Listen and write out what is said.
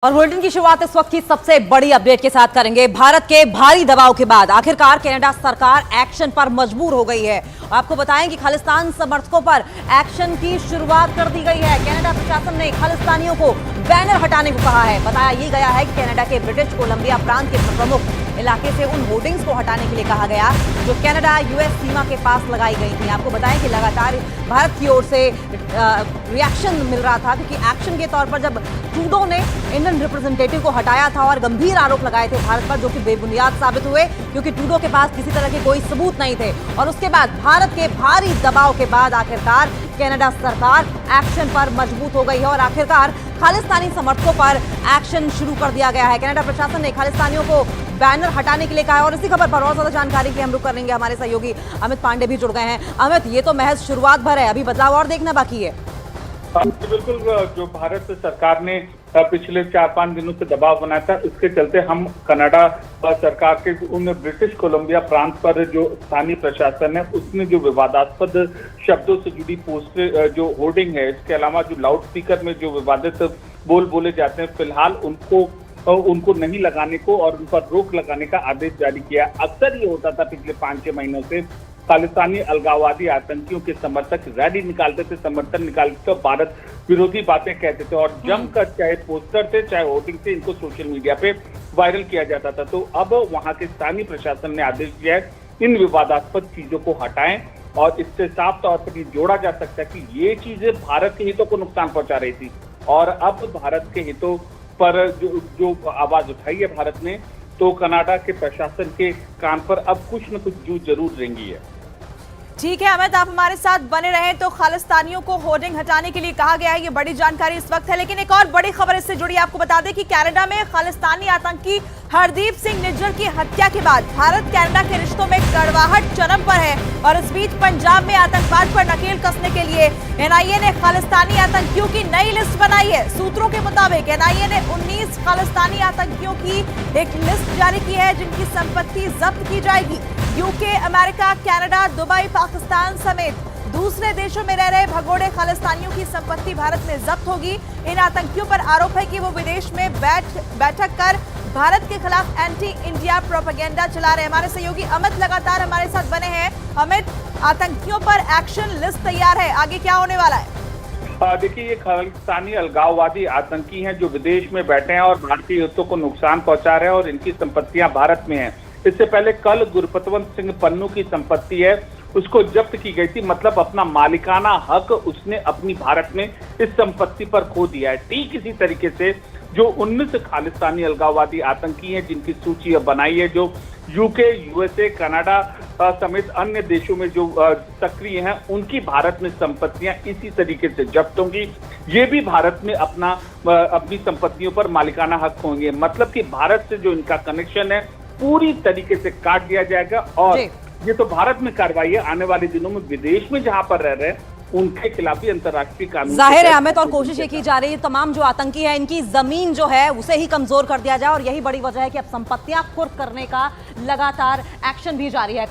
और बुलेटिन की शुरुआत इस वक्त की सबसे बड़ी अपडेट के साथ करेंगे। भारत के भारी दबाव के बाद आखिरकार कनाडा सरकार एक्शन पर मजबूर हो गई है। आपको बताएं कि खालिस्तान समर्थकों पर एक्शन की शुरुआत कर दी गई है। कनाडा प्रशासन ने खालिस्तानियों को बैनर हटाने को कहा है। बताया ये गया है कि कनाडा के ब्रिटिश कोलंबिया प्रांत के प्रमुख इलाके से उन होर्डिंग्स को हटाने के लिए कहा गया जो कनाडा यूएस सीमा के पास लगाई गई थी। आपको बताएं कि लगातार भारत की ओर से रिएक्शन मिल रहा था, क्योंकि एक्शन के तौर पर जब ट्रूडो ने इंडियन रिप्रेजेंटेटिव को हटाया था और गंभीर आरोप लगाए थे भारत पर, जो कि बेबुनियाद साबित हुए क्योंकि ट्रूडो के पास किसी तरह के कोई सबूत नहीं थे। और उसके बाद भारत के भारी दबाव के बाद आखिरकार कनाडा सरकार एक्शन पर मजबूत हो गई है और आखिरकार खालिस्तानी समर्थकों पर एक्शन शुरू कर दिया गया है। कनाडा प्रशासन ने खालिस्तानियों को बैनर हटाने के लिए कहा है। और इसी खबर पर और ज्यादा जानकारी के हम रुक करेंगे, हमारे सहयोगी अमित पांडे भी जुड़ गए हैं। अमित, ये तो महज शुरुआत भर है, अभी बदलाव और देखना बाकी है। बिल्कुल, जो भारत सरकार ने पिछले 4-5 दिनों से दबाव बनाया था, उसके चलते हम कनाडा सरकार के उन ब्रिटिश कोलंबिया प्रांत पर जो स्थानीय प्रशासन है उसने जो विवादास्पद शब्दों से जुड़ी पोस्टर जो होर्डिंग है, इसके अलावा जो लाउड स्पीकर में जो विवादित बोल बोले जाते हैं, फिलहाल उनको नहीं लगाने को और उन पर रोक लगाने का आदेश जारी किया। अक्सर ये होता था पिछले 5-6 महीनों से, खालिस्तानी अलगाववादी आतंकियों के समर्थक रैली निकालते थे, समर्थन निकालते थे, भारत विरोधी बातें कहते थे और जमकर चाहे पोस्टर थे चाहे होर्डिंग थे, इनको सोशल मीडिया पे वायरल किया जाता था। तो अब वहां के स्थानीय प्रशासन ने आदेश दिया है इन विवादास्पद चीजों को हटाएं और इससे साफ तौर पर ये जोड़ा जा सकता है कि ये चीजें भारत के हितों को नुकसान पहुंचा रही थी और अब भारत के हितों पर जो आवाज उठाई है भारत ने, तो कनाडा के प्रशासन के कान पर अब कुछ न कुछ जूझ जरूर रेंगी है। ठीक है अमित, आप हमारे साथ बने रहें। तो खालिस्तानियों को होर्डिंग हटाने के लिए कहा गया है, ये बड़ी जानकारी इस वक्त है। लेकिन एक और बड़ी खबर इससे जुड़ी, आपको बता दें कि कनाडा में खालिस्तानी आतंकी हरदीप सिंह निज्जर की हत्या के बाद भारत कनाडा के रिश्तों में कड़वाहट चरम पर है। और इस बीच पंजाब में आतंकवाद पर नकेल कसने के लिए एनआईए ने खालिस्तानी आतंकियों की नई लिस्ट बनाई है। सूत्रों के मुताबिक एनआईए ने 19 खालिस्तानी आतंकियों की एक लिस्ट जारी की है जिनकी संपत्ति जब्त की जाएगी। UK, America, Canada, Dubai, Pakistan समेत दूसरे देशों में रह रहे भगोड़े खालिस्तानियों की संपत्ति भारत में जब्त होगी। इन आतंकियों पर आरोप है कि वो विदेश में बैठक कर भारत के खिलाफ एंटी इंडिया प्रोपेगेंडा चला रहे हैं। हमारे सहयोगी अमित लगातार हमारे साथ बने हैं। अमित, आतंकियों पर एक्शन लिस्ट तैयार है, आगे क्या होने वाला है? देखिए, ये खालिस्तानी अलगाववादी आतंकी हैं जो विदेश में बैठे हैं और भारतीय हितों को नुकसान पहुंचा रहे हैं और इनकी संपत्तियां भारत में हैं। इससे पहले कल गुरपतवंत सिंह पन्नू की संपत्ति है उसको जब्त की गई थी, मतलब अपना मालिकाना हक उसने अपनी भारत में इस संपत्ति पर खो दिया है। ठीक इसी तरीके से जो 19 खालिस्तानी अलगाववादी आतंकी हैं जिनकी सूची बनाई है, जो यूके, यूएसए, कनाडा समेत अन्य देशों में जो सक्रिय हैं, उनकी भारत में संपत्तियां इसी तरीके से जब्त होंगी। ये भी भारत में अपनी संपत्तियों पर मालिकाना हक होंगे, मतलब कि भारत से जो इनका कनेक्शन है पूरी तरीके से काट दिया जाएगा। और ये तो भारत में कार्रवाई है, आने वाले दिनों में विदेश में जहां पर रह रहे हैं उनके खिलाफ भी अंतर्राष्ट्रीय कानून जाहिर है अमित, और कोशिश ये की जा रही है तमाम जो आतंकी है इनकी जमीन जो है उसे ही कमजोर कर दिया जाए और यही बड़ी वजह है कि अब संपत्तियां कुर्क करने का लगातार एक्शन भी जारी है।